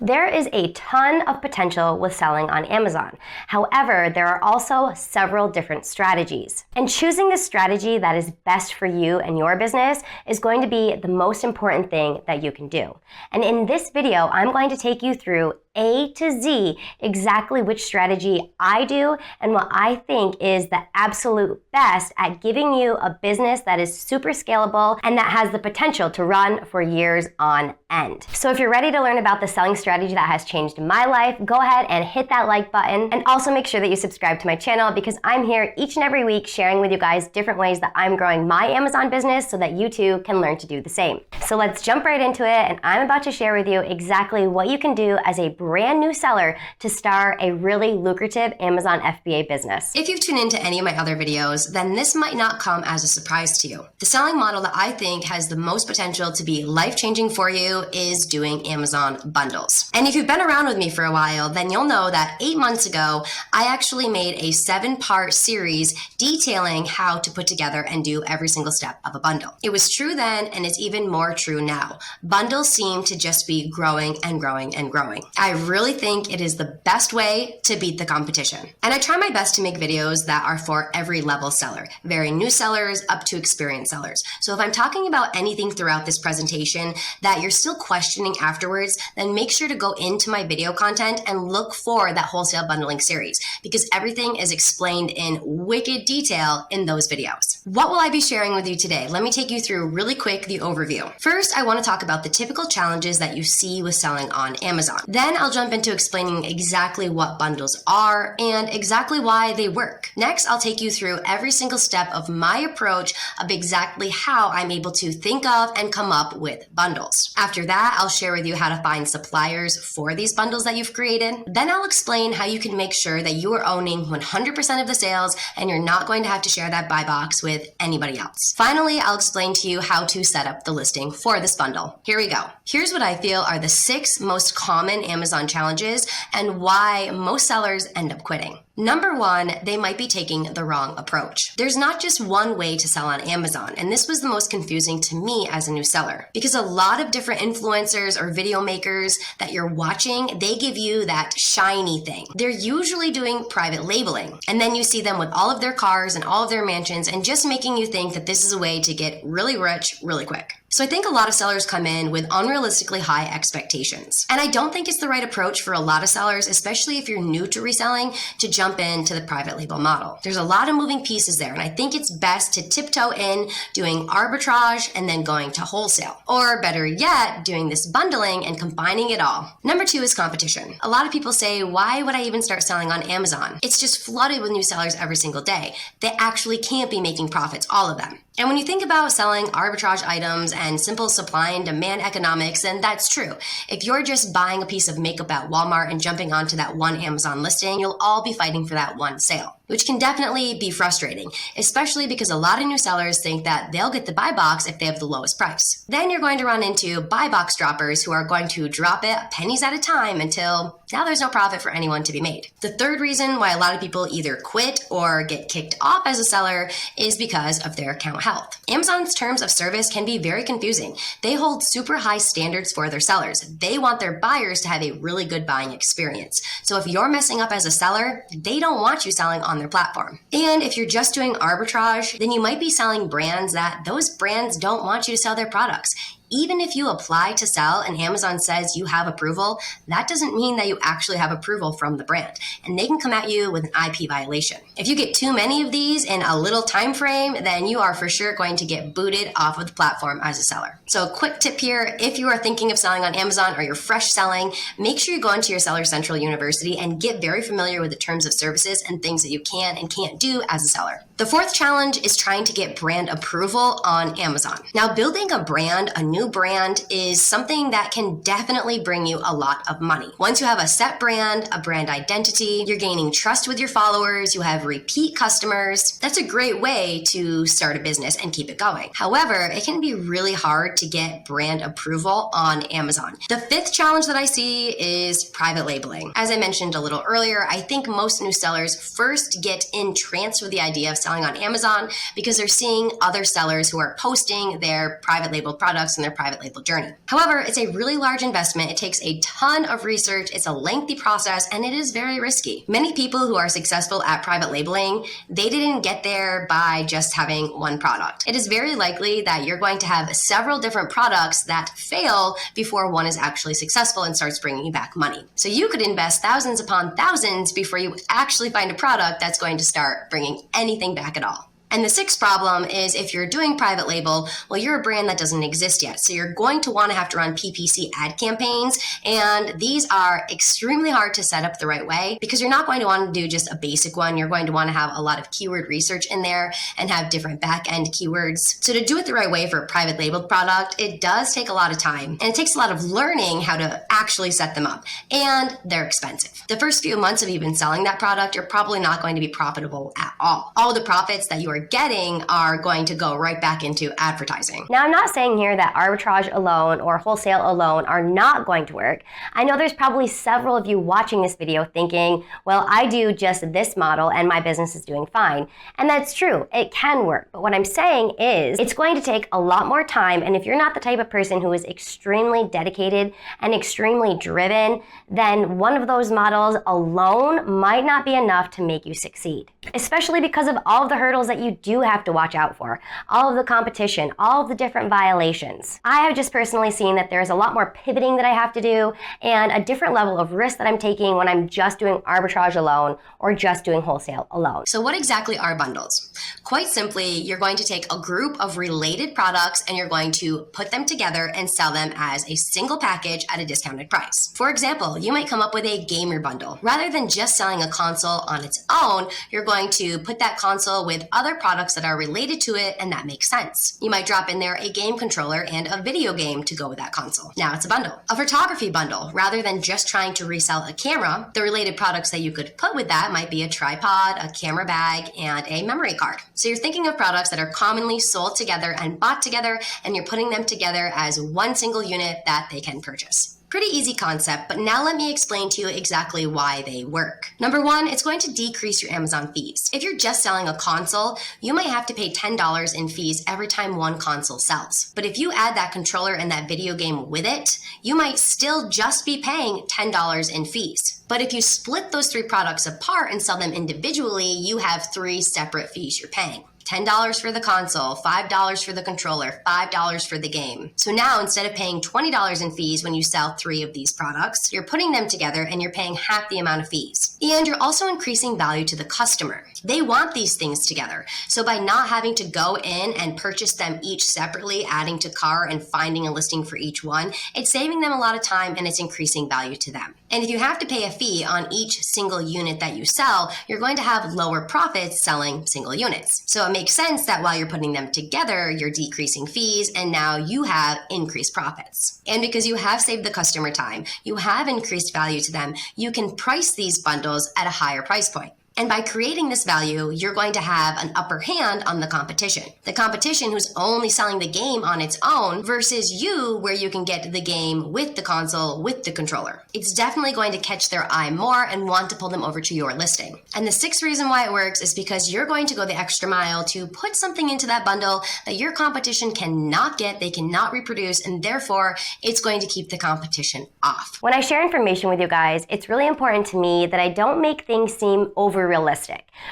There is a ton of potential with selling on Amazon. However, there are also several different strategies. And choosing a strategy that is best for you and your business is going to be the most important thing that you can do. And in this video, I'm going to take you through A to Z exactly which strategy I do and what I think is the absolute best at giving you a business that is super scalable and that has the potential to run for years on end. So if you're ready to learn about the selling strategy that has changed my life, go ahead and hit that like button, and also make sure that you subscribe to my channel because I'm here each and every week sharing with you guys different ways that I'm growing my Amazon business so that you too can learn to do the same. So let's jump right into it, and I'm about to share with you exactly what you can do as a brand new seller to start a really lucrative Amazon FBA business. If you've tuned into any of my other videos, then this might not come as a surprise to you. The selling model that I think has the most potential to be life-changing for you is doing Amazon bundles. And if you've been around with me for a while, then you'll know that 8 months ago, I actually made a 7-part series detailing how to put together and do every single step of a bundle. It was true then, and it's even more true now. Bundles seem to just be growing and growing and growing. I really think it is the best way to beat the competition. And I try my best to make videos that are for every level seller, very new sellers up to experienced sellers. So if I'm talking about anything throughout this presentation that you're still questioning afterwards, then make sure to go into my video content and look for that wholesale bundling series because everything is explained in wicked detail in those videos. What will I be sharing with you today? Let me take you through really quick the overview. First, I want to talk about the typical challenges that you see with selling on Amazon. Then I'll jump into explaining exactly what bundles are and exactly why they work. Next, I'll take you through every single step of my approach of exactly how I'm able to think of and come up with bundles. After that, I'll share with you how to find suppliers for these bundles that you've created. Then I'll explain how you can make sure that you are owning 100% of the sales and you're not going to have to share that buy box with anybody else. Finally, I'll explain to you how to set up the listing for this bundle. Here we go. Here's what I feel are the 6 most common Amazon challenges and why most sellers end up quitting. Number 1, they might be taking the wrong approach. There's not just one way to sell on Amazon, and this was the most confusing to me as a new seller because a lot of different influencers or video makers that you're watching, they give you that shiny thing. They're usually doing private labeling, and then you see them with all of their cars and all of their mansions and just making you think that this is a way to get really rich really quick. So I think a lot of sellers come in with unrealistically high expectations. And I don't think it's the right approach for a lot of sellers, especially if you're new to reselling, to jump into the private label model. There's a lot of moving pieces there, and I think it's best to tiptoe in doing arbitrage and then going to wholesale. Or better yet, doing this bundling and combining it all. Number 2 is competition. A lot of people say, why would I even start selling on Amazon? It's just flooded with new sellers every single day. They actually can't be making profits, all of them. And when you think about selling arbitrage items and simple supply and demand economics, then that's true. If you're just buying a piece of makeup at Walmart and jumping onto that one Amazon listing, you'll all be fighting for that one sale, which can definitely be frustrating, especially because a lot of new sellers think that they'll get the buy box if they have the lowest price. Then you're going to run into buy box droppers who are going to drop it pennies at a time until now there's no profit for anyone to be made. The third reason why a lot of people either quit or get kicked off as a seller is because of their account health. Amazon's terms of service can be very confusing. They hold super high standards for their sellers. They want their buyers to have a really good buying experience. So if you're messing up as a seller, they don't want you selling on their platform. And if you're just doing arbitrage, then you might be selling brands that those brands don't want you to sell their products. Even if you apply to sell and Amazon says you have approval, that doesn't mean that you actually have approval from the brand, and they can come at you with an IP violation. If you get too many of these in a little time frame, then you are for sure going to get booted off of the platform as a seller. So a quick tip here, if you are thinking of selling on Amazon or you're fresh selling, make sure you go into your Seller Central University and get very familiar with the terms of services and things that you can and can't do as a seller. The 4th challenge is trying to get brand approval on Amazon. Now, building a brand, a new brand, is something that can definitely bring you a lot of money. Once you have a set brand, a brand identity, you're gaining trust with your followers, you have repeat customers. That's a great way to start a business and keep it going. However, it can be really hard to get brand approval on Amazon. The 5th challenge that I see is private labeling. As I mentioned a little earlier, I think most new sellers first get entranced with the idea of selling on Amazon because they're seeing other sellers who are posting their private label products and their private label journey. However, it's a really large investment. It takes a ton of research. It's a lengthy process and it is very risky. Many people who are successful at private labeling, they didn't get there by just having one product. It is very likely that you're going to have several different products that fail before one is actually successful and starts bringing you back money. So you could invest thousands upon thousands before you actually find a product that's going to start bringing anything back at all. And the sixth problem is if you're doing private label, well, you're a brand that doesn't exist yet. So you're going to want to have to run PPC ad campaigns. And these are extremely hard to set up the right way because you're not going to want to do just a basic one. You're going to want to have a lot of keyword research in there and have different back-end keywords. So to do it the right way for a private labeled product, it does take a lot of time and it takes a lot of learning how to actually set them up. And they're expensive. The first few months of you been selling that product, you're probably not going to be profitable at all. All the profits that you are getting are going to go right back into advertising. Now, I'm not saying here that arbitrage alone or wholesale alone are not going to work. I know there's probably several of you watching this video thinking, well, I do just this model and my business is doing fine. And that's true, it can work. But what I'm saying is it's going to take a lot more time. And if you're not the type of person who is extremely dedicated and extremely driven, then one of those models alone might not be enough to make you succeed. Especially because of all of the hurdles that you do have to watch out for, all of the competition, all of the different violations. I have just personally seen that there's a lot more pivoting that I have to do and a different level of risk that I'm taking when I'm just doing arbitrage alone or just doing wholesale alone. So what exactly are bundles? Quite simply, you're going to take a group of related products and you're going to put them together and sell them as a single package at a discounted price. For example, you might come up with a gamer bundle. Rather than just selling a console on its own, you're going to put that console with other products that are related to it, and that makes sense. You might drop in there a game controller and a video game to go with that console. Now it's a bundle. A photography bundle. Rather than just trying to resell a camera, the related products that you could put with that might be a tripod, a camera bag, and a memory card. So you're thinking of products that are commonly sold together and bought together, and you're putting them together as one single unit that they can purchase. Pretty easy concept, but now let me explain to you exactly why they work. Number one, it's going to decrease your Amazon fees. If you're just selling a console, you might have to pay $10 in fees every time one console sells. But if you add that controller and that video game with it, you might still just be paying $10 in fees. But if you split those three products apart and sell them individually, you have three separate fees you're paying. $10 for the console, $5 for the controller, $5 for the game. So now instead of paying $20 in fees when you sell three of these products, you're putting them together and you're paying half the amount of fees. And you're also increasing value to the customer. They want these things together. So by not having to go in and purchase them each separately, adding to cart and finding a listing for each one, it's saving them a lot of time and it's increasing value to them. And if you have to pay a fee on each single unit that you sell, you're going to have lower profits selling single units. So it makes sense that while you're putting them together, you're decreasing fees and now you have increased profits. And because you have saved the customer time, you have increased value to them, you can price these bundles at a higher price point. And by creating this value, you're going to have an upper hand on the competition. The competition who's only selling the game on its own versus you where you can get the game with the console, with the controller. It's definitely going to catch their eye more and want to pull them over to your listing. And the sixth reason why it works is because you're going to go the extra mile to put something into that bundle that your competition cannot get, they cannot reproduce, and therefore it's going to keep the competition off. When I share information with you guys, it's really important to me that I don't make things seem over-realistic.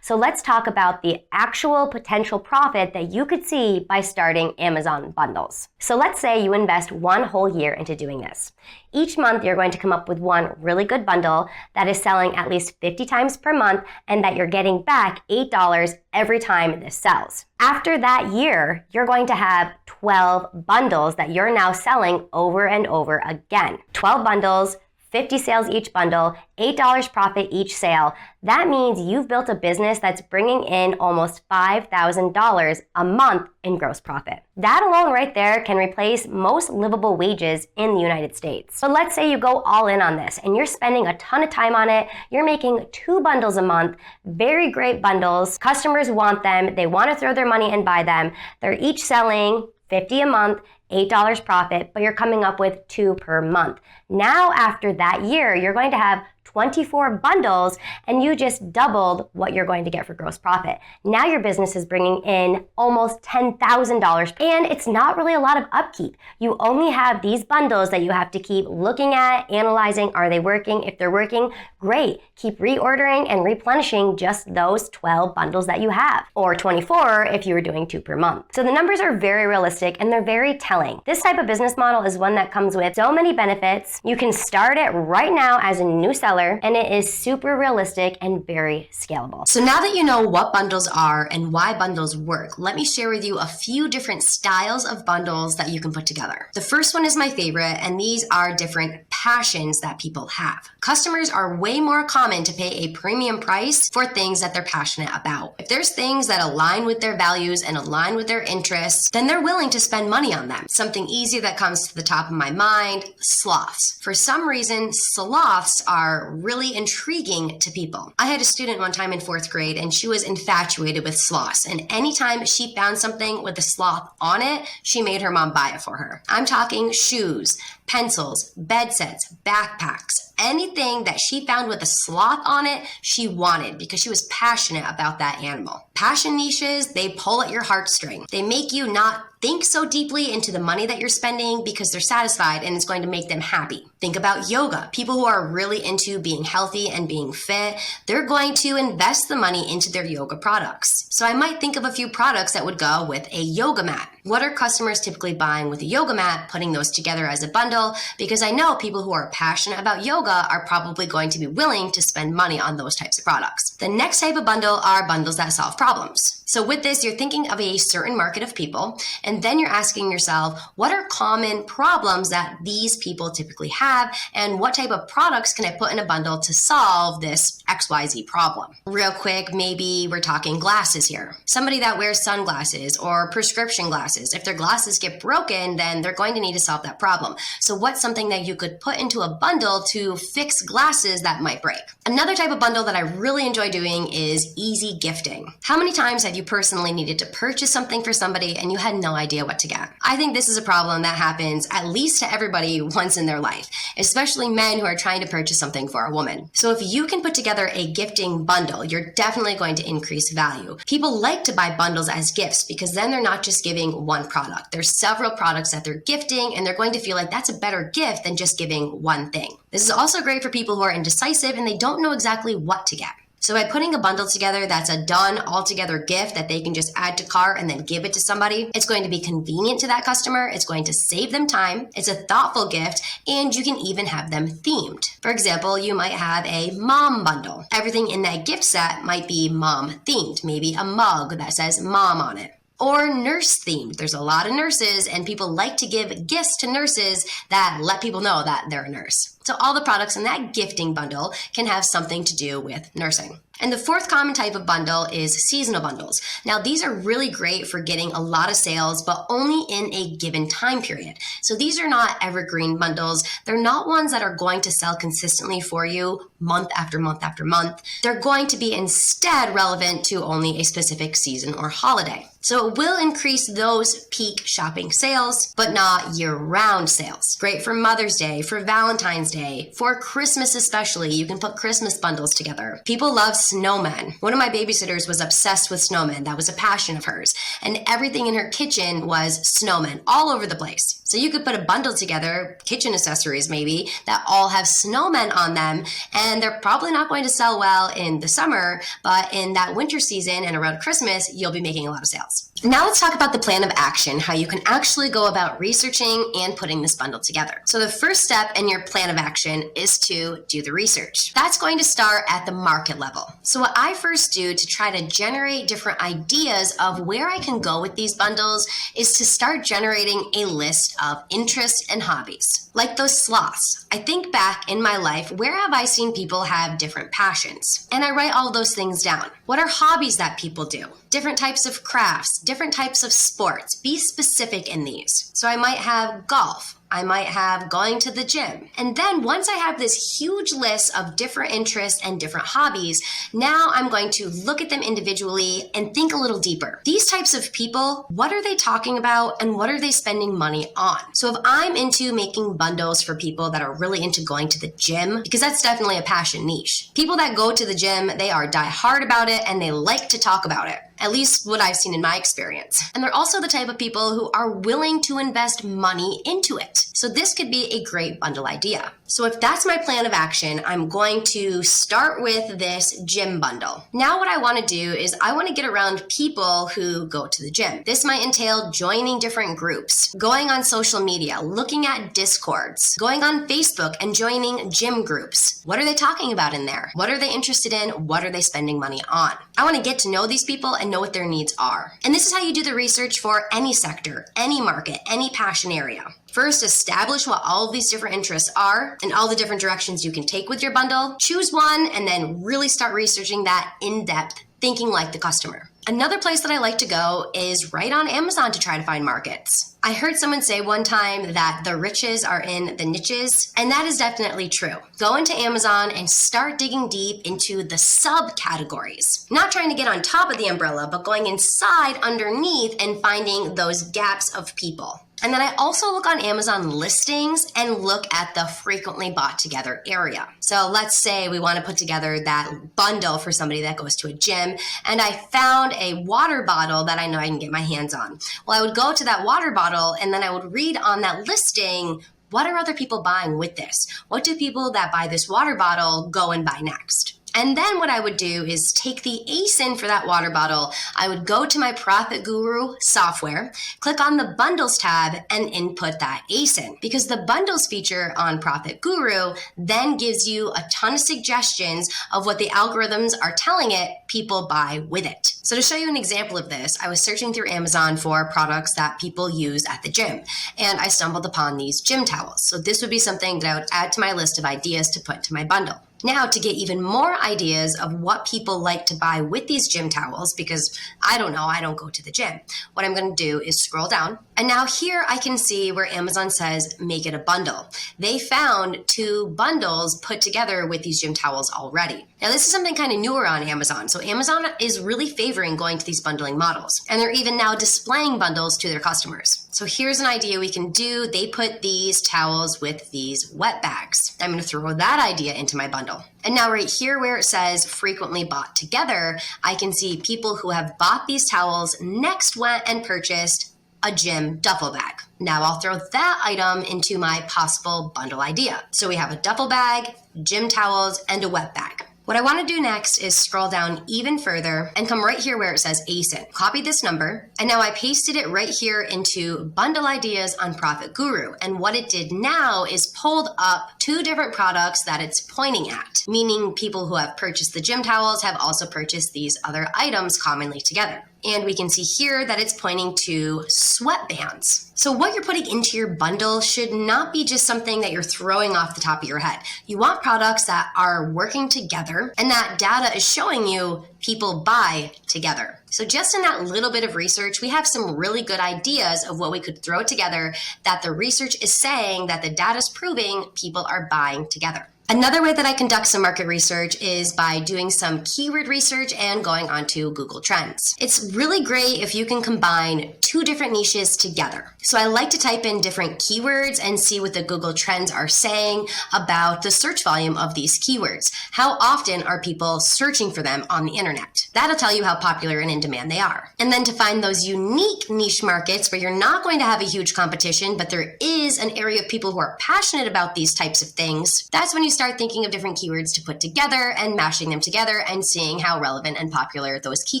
So let's talk about the actual potential profit that you could see by starting Amazon bundles. So let's say you invest one whole year into doing this. Each month, you're going to come up with one really good bundle that is selling at least 50 times per month and that you're getting back $8 every time this sells. After that year, you're going to have 12 bundles that you're now selling over and over again. 12 bundles, 50 sales each bundle, $8 profit each sale. That means you've built a business that's bringing in almost $5,000 a month in gross profit. That alone right there can replace most livable wages in the United States. But let's say you go all in on this and you're spending a ton of time on it. You're making 2 bundles a month, very great bundles. Customers want them. They want to throw their money and buy them. They're each selling $50 a month, $8 profit, but you're coming up with 2 per month. Now, after that year, you're going to have 24 bundles, and you just doubled what you're going to get for gross profit. Now your business is bringing in almost $10,000, and it's not really a lot of upkeep. You only have these bundles that you have to keep looking at, analyzing. Are they working? If they're working, great. Keep reordering and replenishing just those 12 bundles that you have, or 24 if you were doing 2 per month. So the numbers are very realistic and they're very telling. This type of business model is one that comes with so many benefits. You can start it right now as a new seller, and it is super realistic and very scalable. So now that you know what bundles are and why bundles work, let me share with you a few different styles of bundles that you can put together. The first one is my favorite, and these are different passions that people have. Customers are way more common to pay a premium price for things that they're passionate about. If there's things that align with their values and align with their interests, then they're willing to spend money on them. Something easy that comes to the top of my mind, sloths. For some reason, sloths are really intriguing to people. I had a student one time in 4th grade, and she was infatuated with sloths. And anytime she found something with a sloth on it, she made her mom buy it for her. I'm talking shoes, pencils, bed sets, backpacks, anything that she found with a sloth on it, she wanted because she was passionate about that animal. Passion niches, they pull at your heartstring. They make you not think so deeply into the money that you're spending because they're satisfied and it's going to make them happy. Think about yoga. People who are really into being healthy and being fit, they're going to invest the money into their yoga products. So I might think of a few products that would go with a yoga mat. What are customers typically buying with a yoga mat, putting those together as a bundle? Because I know people who are passionate about yoga are probably going to be willing to spend money on those types of products. The next type of bundle are bundles that solve problems. So with this, you're thinking of a certain market of people, and then you're asking yourself, what are common problems that these people typically have, and what type of products can I put in a bundle to solve this XYZ problem? Real quick, maybe we're talking glasses here. Somebody that wears sunglasses or prescription glasses, if their glasses get broken, then they're going to need to solve that problem. So what's something that you could put into a bundle to fix glasses that might break? Another type of bundle that I really enjoy doing is easy gifting. How many times have you personally needed to purchase something for somebody and you had no idea what to get? I think this is a problem that happens at least to everybody once in their life, especially men who are trying to purchase something for a woman. So if you can put together a gifting bundle, you're definitely going to increase value. People like to buy bundles as gifts because then they're not just giving one product. There's several products that they're gifting, and they're going to feel like that's a better gift than just giving one thing. This is also great for people who are indecisive and they don't know exactly what to get. So by putting a bundle together that's a done altogether gift that they can just add to cart and then give it to somebody, it's going to be convenient to that customer, it's going to save them time, it's a thoughtful gift, and you can even have them themed. For example, you might have a mom bundle. Everything in that gift set might be mom themed, maybe a mug that says mom on it. Or nurse themed. There's a lot of nurses and people like to give gifts to nurses that let people know that they're a nurse. So all the products in that gifting bundle can have something to do with nursing. And the fourth common type of bundle is seasonal bundles. Now, these are really great for getting a lot of sales, but only in a given time period. So these are not evergreen bundles. They're not ones that are going to sell consistently for you month after month after month. They're going to be instead relevant to only a specific season or holiday. So it will increase those peak shopping sales, but not year-round sales. Great for Mother's Day, for Valentine's Day, for Christmas especially. You can put Christmas bundles together. People love snowmen. One of my babysitters was obsessed with snowmen. That was a passion of hers. And everything in her kitchen was snowmen all over the place. So you could put a bundle together, kitchen accessories maybe, that all have snowmen on them, and they're probably not going to sell well in the summer, but in that winter season and around Christmas, you'll be making a lot of sales. Now let's talk about the plan of action, how you can actually go about researching and putting this bundle together. So the first step in your plan of action is to do the research. That's going to start at the market level. So what I first do to try to generate different ideas of where I can go with these bundles is to start generating a list of interests and hobbies. Like those sloths. I think back in my life, where have I seen people have different passions? And I write all those things down. What are hobbies that people do? Different types of crafts, different types of sports. Be specific in these. So I might have golf, I might have going to the gym. And then once I have this huge list of different interests and different hobbies, now I'm going to look at them individually and think a little deeper. These types of people, what are they talking about and what are they spending money on? So if I'm into making bundles for people that are really into going to the gym, because that's definitely a passion niche. People that go to the gym, they are die hard about it and they like to talk about it. At least what I've seen in my experience. And they're also the type of people who are willing to invest money into it. So this could be a great bundle idea. So if that's my plan of action, I'm going to start with this gym bundle. Now what I want to do is I want to get around people who go to the gym. This might entail joining different groups, going on social media, looking at Discords, going on Facebook and joining gym groups. What are they talking about in there? What are they interested in? What are they spending money on? I want to get to know these people and know what their needs are. And this is how you do the research for any sector, any market, any passion area. First, establish what all of these different interests are and all the different directions you can take with your bundle. Choose one and then really start researching that in depth, thinking like the customer. Another place that I like to go is right on Amazon to try to find markets. I heard someone say one time that the riches are in the niches, and that is definitely true. Go into Amazon and start digging deep into the subcategories. Not trying to get on top of the umbrella, but going inside underneath and finding those gaps of people. And then I also look on Amazon listings and look at the frequently bought together area. So let's say we want to put together that bundle for somebody that goes to a gym, and I found a water bottle that I know I can get my hands on. Well, I would go to that water bottle and then I would read on that listing, what are other people buying with this? What do people that buy this water bottle go and buy next? And then what I would do is take the ASIN for that water bottle. I would go to my ProfitGuru software, click on the Bundles tab, and input that ASIN. Because the Bundles feature on ProfitGuru then gives you a ton of suggestions of what the algorithms are telling it people buy with it. So to show you an example of this, I was searching through Amazon for products that people use at the gym, and I stumbled upon these gym towels. So this would be something that I would add to my list of ideas to put into my bundle. Now, to get even more ideas of what people like to buy with these gym towels, because I don't know, I don't go to the gym, what I'm going to do is scroll down. And now here I can see where Amazon says, make it a bundle. They found 2 bundles put together with these gym towels already. Now, this is something kind of newer on Amazon. So Amazon is really favoring going to these bundling models. And they're even now displaying bundles to their customers. So here's an idea we can do. They put these towels with these wet bags. I'm going to throw that idea into my bundle. And now right here where it says frequently bought together, I can see people who have bought these towels next went and purchased a gym duffel bag. Now I'll throw that item into my possible bundle idea. So we have a duffel bag, gym towels, and a wet bag. What I want to do next is scroll down even further and come right here where it says ASIN. Copy this number, and now I pasted it right here into Bundle Ideas on ProfitGuru. And what it did now is pulled up 2 different products that it's pointing at, meaning people who have purchased the gym towels have also purchased these other items commonly together. And we can see here that it's pointing to sweatbands. So what you're putting into your bundle should not be just something that you're throwing off the top of your head. You want products that are working together and that data is showing you people buy together. So just in that little bit of research, we have some really good ideas of what we could throw together that the research is saying that the data is proving people are buying together. Another way that I conduct some market research is by doing some keyword research and going onto Google Trends. It's really great if you can combine 2 different niches together. So I like to type in different keywords and see what the Google Trends are saying about the search volume of these keywords. How often are people searching for them on the internet? That'll tell you how popular and in demand they are. And then to find those unique niche markets where you're not going to have a huge competition, but there is an area of people who are passionate about these types of things, that's when you start thinking of different keywords to put together and mashing them together and seeing how relevant and popular those key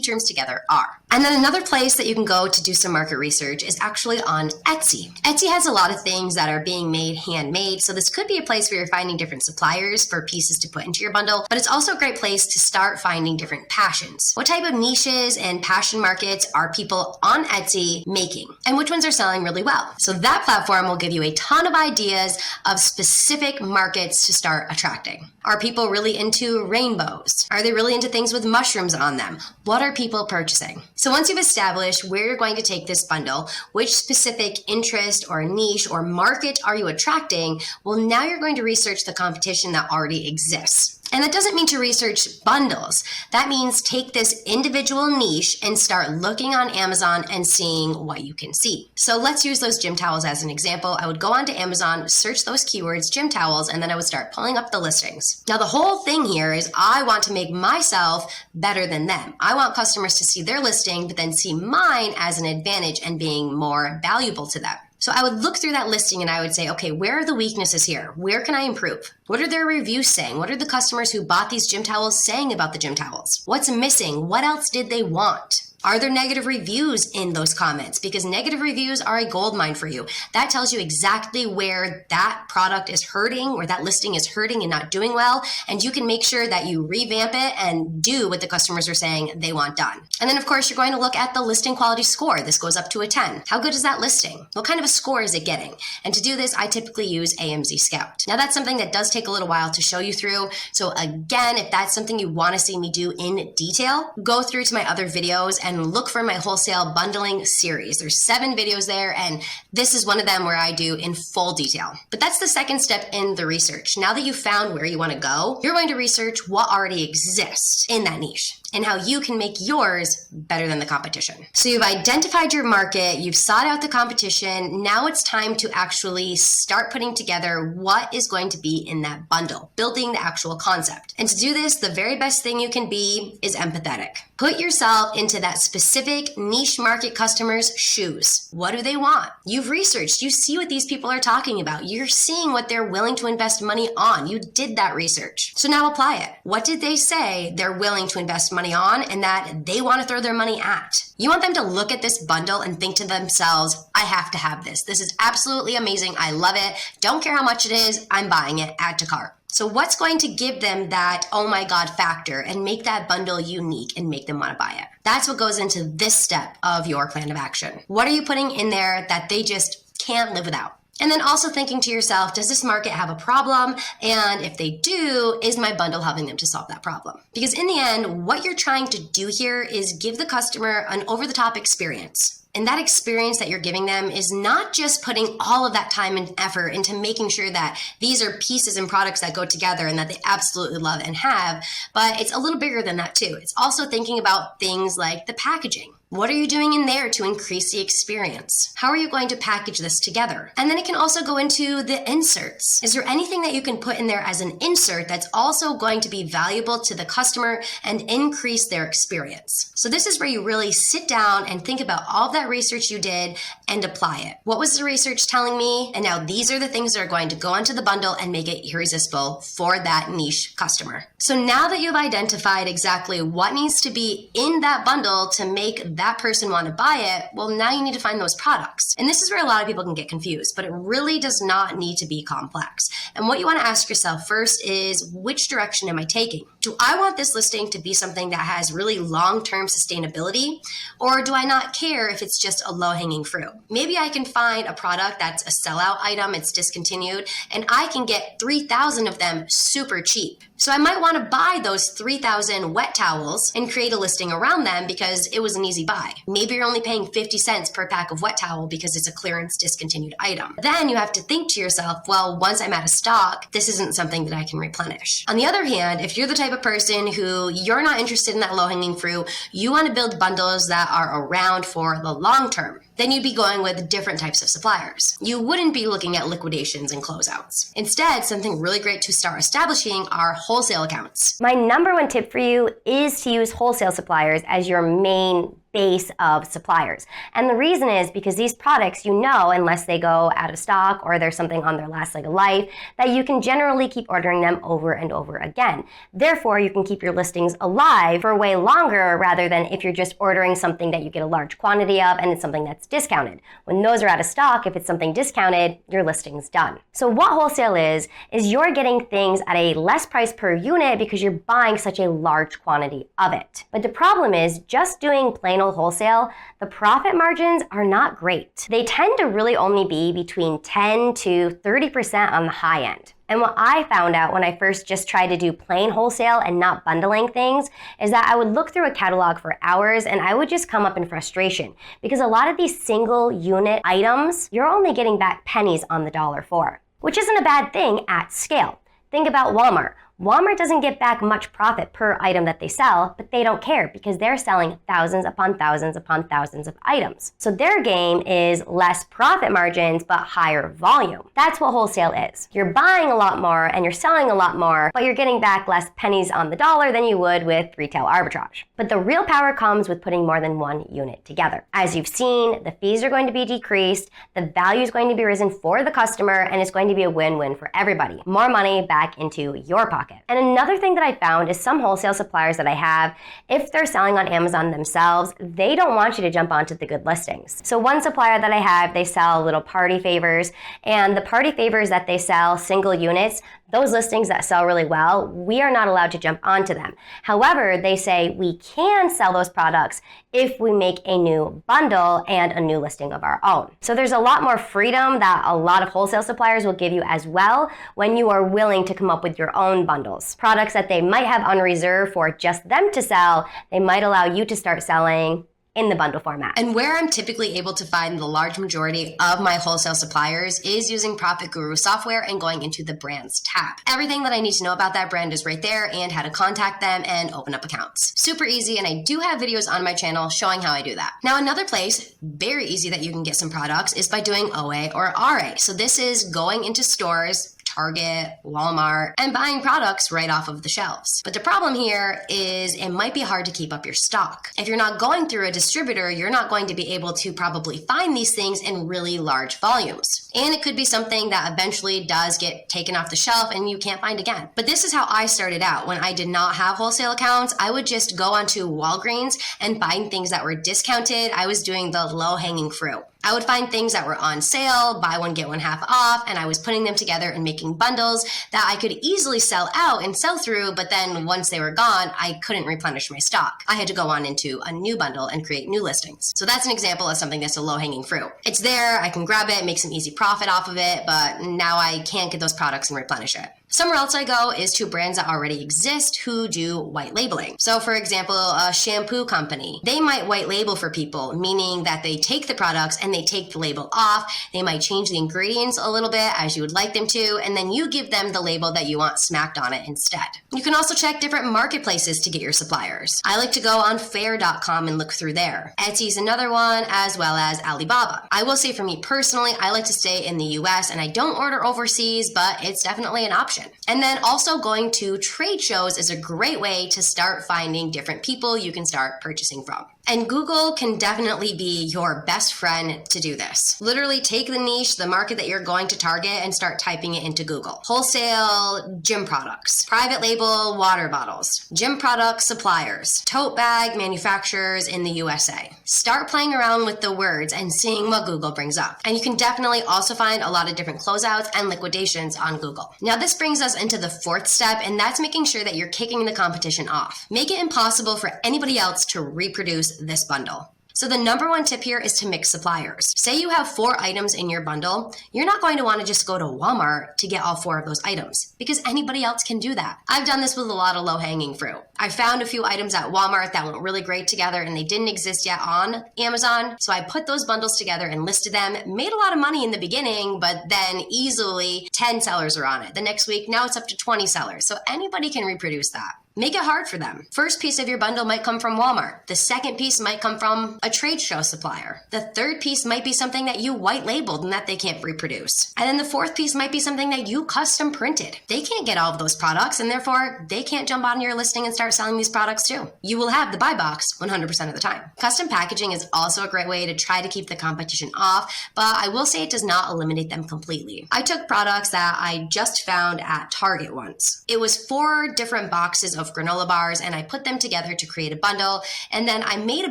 terms together are. And then another place that you can go to do some market research is actually on Etsy. Etsy has a lot of things that are being made handmade, so this could be a place where you're finding different suppliers for pieces to put into your bundle, but it's also a great place to start finding different passions. What type of niches and passion markets are people on Etsy making, and which ones are selling really well? So that platform will give you a ton of ideas of specific markets to start attracting. Are people really into rainbows? Are they really into things with mushrooms on them? What are people purchasing? So once you've established where you're going to take this bundle, which specific interest or niche or market are you attracting, well, now you're going to research the competition that already exists. And that doesn't mean to research bundles. That means take this individual niche and start looking on Amazon and seeing what you can see. So let's use those gym towels as an example. I would go onto Amazon, search those keywords, gym towels, and then I would start pulling up the listings. Now, the whole thing here is I want to make myself better than them. I want customers to see their listing, but then see mine as an advantage and being more valuable to them. So I would look through that listing and I would say, okay, where are the weaknesses here? Where can I improve? What are their reviews saying? What are the customers who bought these gym towels saying about the gym towels? What's missing? What else did they want? Are there negative reviews in those comments? Because negative reviews are a gold mine for you. That tells you exactly where that product is hurting, where that listing is hurting and not doing well. And you can make sure that you revamp it and do what the customers are saying they want done. And then, of course, you're going to look at the listing quality score. This goes up to a 10. How good is that listing? What kind of a score is it getting? And to do this, I typically use AMZ Scout. Now, that's something that does take a little while to show you through. So again, if that's something you want to see me do in detail, go through to my other videos and look for my wholesale bundling series. There's 7 videos there, and this is one of them where I do in full detail. But that's the second step in the research. Now that you've found where you want to go, you're going to research what already exists in that niche and how you can make yours better than the competition. So you've identified your market, you've sought out the competition. Now it's time to actually start putting together what is going to be in that bundle, building the actual concept. And to do this, the very best thing you can be is empathetic. Put yourself into that specific niche market customer's shoes. What do they want? You've researched, you see what these people are talking about. You're seeing what they're willing to invest money on. You did that research. So now apply it. What did they say they're willing to invest money on and that they want to throw their money at? You want them to look at this bundle and think to themselves, I have to have this. This is absolutely amazing. I love it. Don't care how much it is. I'm buying it. Add to cart. So what's going to give them that, oh my God factor and make that bundle unique and make them want to buy it? That's what goes into this step of your plan of action. What are you putting in there that they just can't live without? And then also thinking to yourself, does this market have a problem? And if they do, is my bundle helping them to solve that problem? Because in the end, what you're trying to do here is give the customer an over-the-top experience. And that experience that you're giving them is not just putting all of that time and effort into making sure that these are pieces and products that go together and that they absolutely love and have, but it's a little bigger than that too. It's also thinking about things like the packaging. What are you doing in there to increase the experience? How are you going to package this together? And then it can also go into the inserts. Is there anything that you can put in there as an insert that's also going to be valuable to the customer and increase their experience? So this is where you really sit down and think about all of that research you did and apply it. What was the research telling me? And now these are the things that are going to go onto the bundle and make it irresistible for that niche customer. So now that you've identified exactly what needs to be in that bundle to make that person want to buy it, well, now you need to find those products. And this is where a lot of people can get confused, but it really does not need to be complex. And what you want to ask yourself first is, which direction am I taking? Do I want this listing to be something that has really long-term sustainability, or do I not care if it's just a low-hanging fruit? Maybe I can find a product that's a sellout item, it's discontinued, and I can get 3,000 of them super cheap. So I might want to buy those 3,000 wet towels and create a listing around them because it was an easy buy. Maybe you're only paying 50 cents per pack of wet towel because it's a clearance discontinued item. Then you have to think to yourself, well, once I'm out of stock, this isn't something that I can replenish. On the other hand, if you're the type of person who you're not interested in that low-hanging fruit, you want to build bundles that are around for the long term, then you'd be going with different types of suppliers. You wouldn't be looking at liquidations and closeouts. Instead, something really great to start establishing are wholesale accounts. My number one tip for you is to use wholesale suppliers as your main base of suppliers. And the reason is because these products, you know, unless they go out of stock or there's something on their last leg of life, that you can generally keep ordering them over and over again. Therefore, you can keep your listings alive for way longer rather than if you're just ordering something that you get a large quantity of and it's something that's discounted. When those are out of stock, if it's something discounted, your listing's done. So what wholesale is you're getting things at a less price per unit because you're buying such a large quantity of it. But the problem is just doing plain old wholesale, the profit margins are not great. They tend to really only be between 10 to 30% on the high end. And what I found out when I first just tried to do plain wholesale and not bundling things is that I would look through a catalog for hours and I would just come up in frustration because a lot of these single unit items, you're only getting back pennies on the dollar for, which isn't a bad thing at scale. Think about Walmart. Walmart doesn't get back much profit per item that they sell, but they don't care because they're selling thousands upon thousands upon thousands of items. So their game is less profit margins, but higher volume. That's what wholesale is. You're buying a lot more and you're selling a lot more, but you're getting back less pennies on the dollar than you would with retail arbitrage. But the real power comes with putting more than one unit together. As you've seen, the fees are going to be decreased, the value is going to be risen for the customer, and it's going to be a win-win for everybody. More money back into your pocket. And another thing that I found is some wholesale suppliers that I have, if they're selling on Amazon themselves, they don't want you to jump onto the good listings. So one supplier that I have, they sell little party favors, and the party favors that they sell, single units, those listings that sell really well, we are not allowed to jump onto them. However, they say we can sell those products if we make a new bundle and a new listing of our own. So there's a lot more freedom that a lot of wholesale suppliers will give you as well when you are willing to come up with your own bundles. Products that they might have on reserve for just them to sell, they might allow you to start selling in the bundle format. And where I'm typically able to find the large majority of my wholesale suppliers is using ProfitGuru software and going into the brands tab. Everything that I need to know about that brand is right there and how to contact them and open up accounts. Super easy, and I do have videos on my channel showing how I do that. Now, another place, very easy, that you can get some products is by doing OA or RA. So this is going into stores, Target, Walmart, and buying products right off of the shelves. But the problem here is it might be hard to keep up your stock. If you're not going through a distributor, you're not going to be able to probably find these things in really large volumes. And it could be something that eventually does get taken off the shelf and you can't find again. But this is how I started out. When I did not have wholesale accounts, I would just go onto Walgreens and find things that were discounted. I was doing the low-hanging fruit. I would find things that were on sale, buy one, get one half off, and I was putting them together and making bundles that I could easily sell out and sell through, but then once they were gone, I couldn't replenish my stock. I had to go on into a new bundle and create new listings. So that's an example of something that's a low-hanging fruit. It's there, I can grab it, make some easy profit off of it, but now I can't get those products and replenish it. Somewhere else I go is to brands that already exist who do white labeling. So for example, a shampoo company, they might white label for people, meaning that they take the products and they take the label off. They might change the ingredients a little bit as you would like them to, and then you give them the label that you want smacked on it instead. You can also check different marketplaces to get your suppliers. I like to go on fair.com and look through there. Etsy's another one, as well as Alibaba. I will say for me personally, I like to stay in the US and I don't order overseas, but it's definitely an option. And then also going to trade shows is a great way to start finding different people you can start purchasing from. And Google can definitely be your best friend to do this. Literally take the niche, the market that you're going to target, and start typing it into Google. Wholesale gym products, private label water bottles, gym product suppliers, tote bag manufacturers in the USA. Start playing around with the words and seeing what Google brings up. And you can definitely also find a lot of different closeouts and liquidations on Google. Now this brings us into the fourth step, and that's making sure that you're kicking the competition off. Make it impossible for anybody else to reproduce this bundle. So the number one tip here is to mix suppliers. Say you have 4 items in your bundle, you're not going to want to just go to Walmart to get all 4 of those items because anybody else can do that. I've done this with a lot of low-hanging fruit. I found a few items at Walmart that went really great together and they didn't exist yet on Amazon. So I put those bundles together and listed them, made a lot of money in the beginning, but then easily 10 sellers are on it. The next week, now it's up to 20 sellers. So anybody can reproduce that. Make it hard for them. First piece of your bundle might come from Walmart. The second piece might come from a trade show supplier. The third piece might be something that you white labeled and that they can't reproduce. And then the fourth piece might be something that you custom printed. They can't get all of those products and therefore they can't jump on your listing and start selling these products too. You will have the buy box 100% of the time. Custom packaging is also a great way to try to keep the competition off, but I will say it does not eliminate them completely. I took products that I just found at Target once. It was 4 different boxes of granola bars and I put them together to create a bundle, and then I made a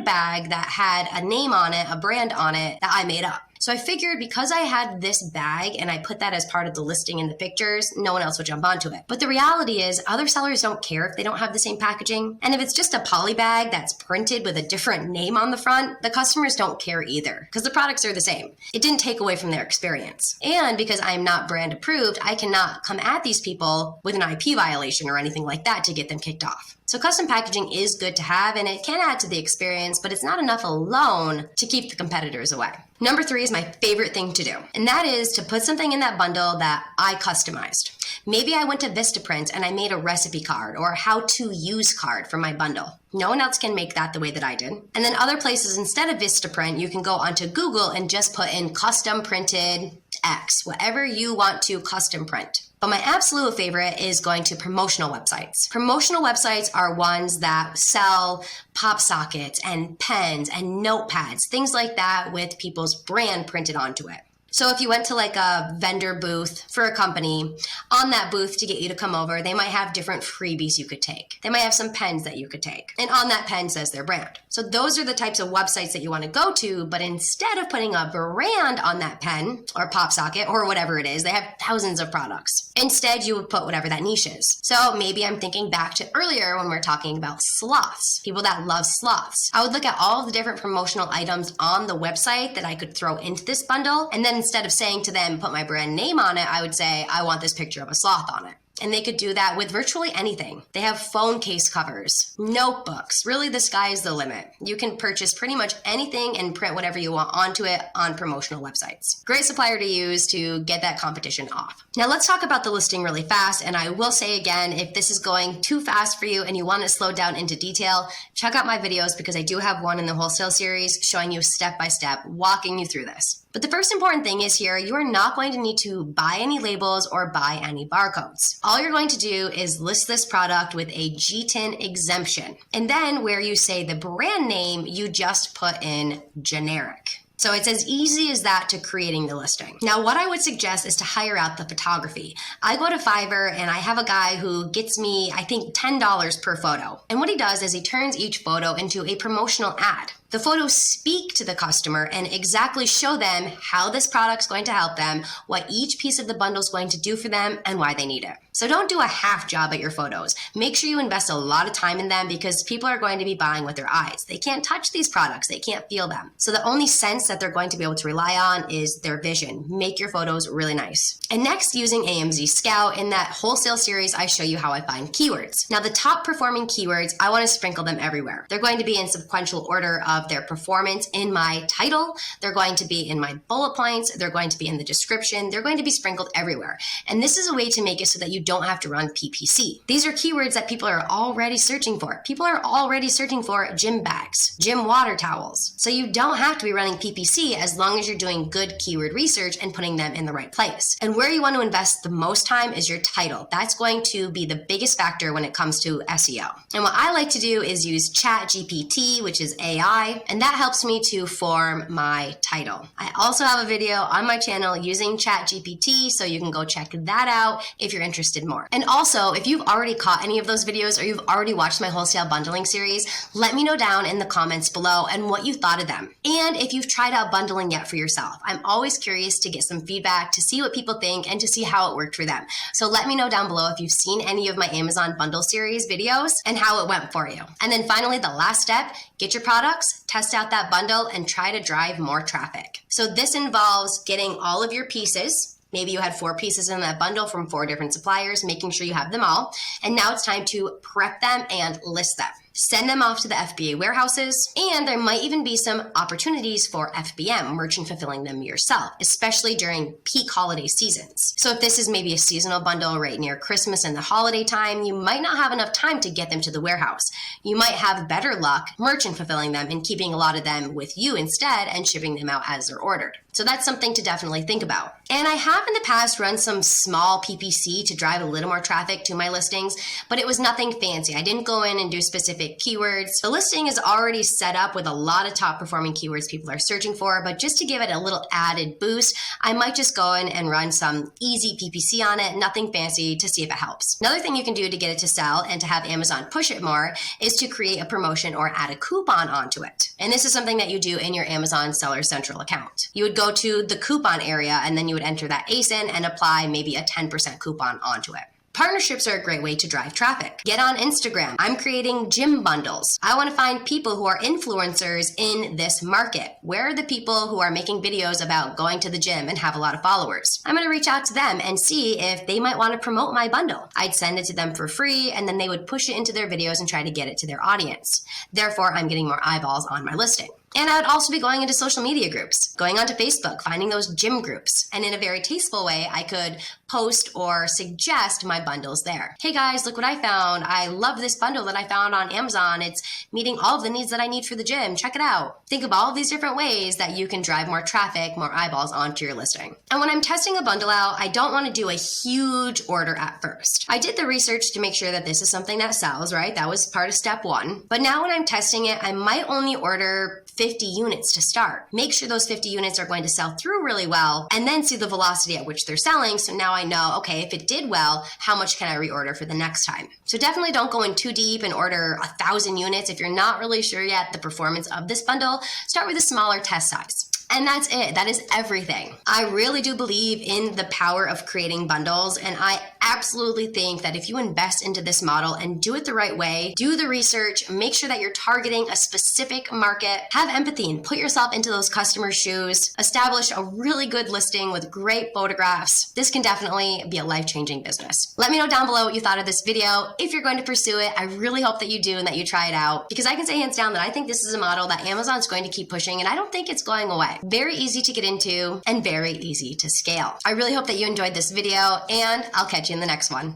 bag that had a name on it, a brand on it that I made up. So I figured because I had this bag and I put that as part of the listing in the pictures, no one else would jump onto it. But the reality is other sellers don't care if they don't have the same packaging. And if it's just a poly bag that's printed with a different name on the front, the customers don't care either because the products are the same. It didn't take away from their experience. And because I'm not brand approved, I cannot come at these people with an IP violation or anything like that to get them kicked off. So custom packaging is good to have and it can add to the experience, but it's not enough alone to keep the competitors away. Number 3 is my favorite thing to do, and that is to put something in that bundle that I customized. Maybe I went to Vistaprint and I made a recipe card or how to use card for my bundle. No one else can make that the way that I did. And then other places, instead of Vistaprint, you can go onto Google and just put in custom printed X, whatever you want to custom print. But my absolute favorite is going to promotional websites. Promotional websites are ones that sell pop sockets and pens and notepads, things like that with people's brand printed onto it. So if you went to like a vendor booth for a company, on that booth to get you to come over, they might have different freebies you could take. They might have some pens that you could take. And on that pen says their brand. So those are the types of websites that you want to go to, but instead of putting a brand on that pen or pop socket or whatever it is, they have thousands of products. Instead, you would put whatever that niche is. So maybe I'm thinking back to earlier when we were talking about sloths, people that love sloths. I would look at all of the different promotional items on the website that I could throw into this bundle, and then instead of saying to them, put my brand name on it, I would say, I want this picture of a sloth on it. And they could do that with virtually anything. They have phone case covers, notebooks. Really, the sky is the limit. You can purchase pretty much anything and print whatever you want onto it on promotional websites. Great supplier to use to get that competition off. Now let's talk about the listing really fast. And I will say again, if this is going too fast for you and you want to slow down into detail, check out my videos because I do have one in the wholesale series showing you step by step, walking you through this. But the first important thing is here, you are not going to need to buy any labels or buy any barcodes. All you're going to do is list this product with a GTIN exemption. And then where you say the brand name, you just put in generic. So it's as easy as that to creating the listing. Now, what I would suggest is to hire out the photography. I go to Fiverr and I have a guy who gets me, I think, $10 per photo. And what he does is he turns each photo into a promotional ad. The photos speak to the customer and exactly show them how this product's going to help them, what each piece of the bundle is going to do for them, and why they need it. So don't do a half job at your photos. Make sure you invest a lot of time in them because people are going to be buying with their eyes. They can't touch these products. They can't feel them. So the only sense that they're going to be able to rely on is their vision. Make your photos really nice. And next, using AMZ Scout, in that wholesale series, I show you how I find keywords. Now, the top performing keywords, I want to sprinkle them everywhere. They're going to be in sequential order of their performance in my title. They're going to be in my bullet points. They're going to be in the description. They're going to be sprinkled everywhere. And this is a way to make it so that you don't have to run PPC. These are keywords that people are already searching for. People are already searching for gym bags, gym water towels. So you don't have to be running PPC as long as you're doing good keyword research and putting them in the right place. And where you want to invest the most time is your title. That's going to be the biggest factor when it comes to SEO. And what I like to do is use ChatGPT, which is AI, and that helps me to form my title. I also have a video on my channel using ChatGPT, so you can go check that out if you're interested more. And also, if you've already caught any of those videos or you've already watched my wholesale bundling series, let me know down in the comments below and what you thought of them. And if you've tried out bundling yet for yourself, I'm always curious to get some feedback, to see what people think and to see how it worked for them. So let me know down below if you've seen any of my Amazon bundle series videos and how it went for you. And then finally, the last step, get your products, test out that bundle, and try to drive more traffic. So this involves getting all of your pieces. Maybe you had 4 pieces in that bundle from 4 different suppliers, making sure you have them all. And now it's time to prep them and list them. Send them off to the FBA warehouses, and there might even be some opportunities for FBM, merchant fulfilling them yourself, especially during peak holiday seasons. So if this is maybe a seasonal bundle right near Christmas and the holiday time, you might not have enough time to get them to the warehouse. You might have better luck merchant fulfilling them and keeping a lot of them with you instead and shipping them out as they're ordered. So that's something to definitely think about. And I have in the past run some small PPC to drive a little more traffic to my listings, but it was nothing fancy. I didn't go in and do specific specific keywords. The listing is already set up with a lot of top performing keywords people are searching for, but just to give it a little added boost, I might just go in and run some easy PPC on it, nothing fancy, to see if it helps. Another thing you can do to get it to sell and to have Amazon push it more is to create a promotion or add a coupon onto it. And this is something that you do in your Amazon Seller Central account. You would go to the coupon area and then you would enter that ASIN and apply maybe a 10% coupon onto it. Partnerships are a great way to drive traffic. Get on Instagram. I'm creating gym bundles. I want to find people who are influencers in this market. Where are the people who are making videos about going to the gym and have a lot of followers? I'm going to reach out to them and see if they might want to promote my bundle. I'd send it to them for free, and then they would push it into their videos and try to get it to their audience. Therefore, I'm getting more eyeballs on my listing. And I would also be going into social media groups, going onto Facebook, finding those gym groups. And in a very tasteful way, I could post or suggest my bundles there. Hey guys, look what I found. I love this bundle that I found on Amazon. It's meeting all of the needs that I need for the gym. Check it out. Think of all of these different ways that you can drive more traffic, more eyeballs onto your listing. And when I'm testing a bundle out, I don't want to do a huge order at first. I did the research to make sure that this is something that sells, right? That was part of step one. But now when I'm testing it, I might only order 50 units to start. Make sure those 50 units are going to sell through really well, and then see the velocity at which they're selling. So now I know, okay, if it did well, how much can I reorder for the next time? So definitely don't go in too deep and order 1,000 units. If you're not really sure yet the performance of this bundle, start with a smaller test size. And that's it. That is everything. I really do believe in the power of creating bundles, and I absolutely think that if you invest into this model and do it the right way, do the research, make sure that you're targeting a specific market, have empathy and put yourself into those customers' shoes, establish a really good listing with great photographs, this can definitely be a life-changing business. Let me know down below what you thought of this video. If you're going to pursue it, I really hope that you do and that you try it out, because I can say hands down that I think this is a model that Amazon's going to keep pushing, and I don't think it's going away. Very easy to get into and very easy to scale. I really hope that you enjoyed this video, and I'll catch you in the next one.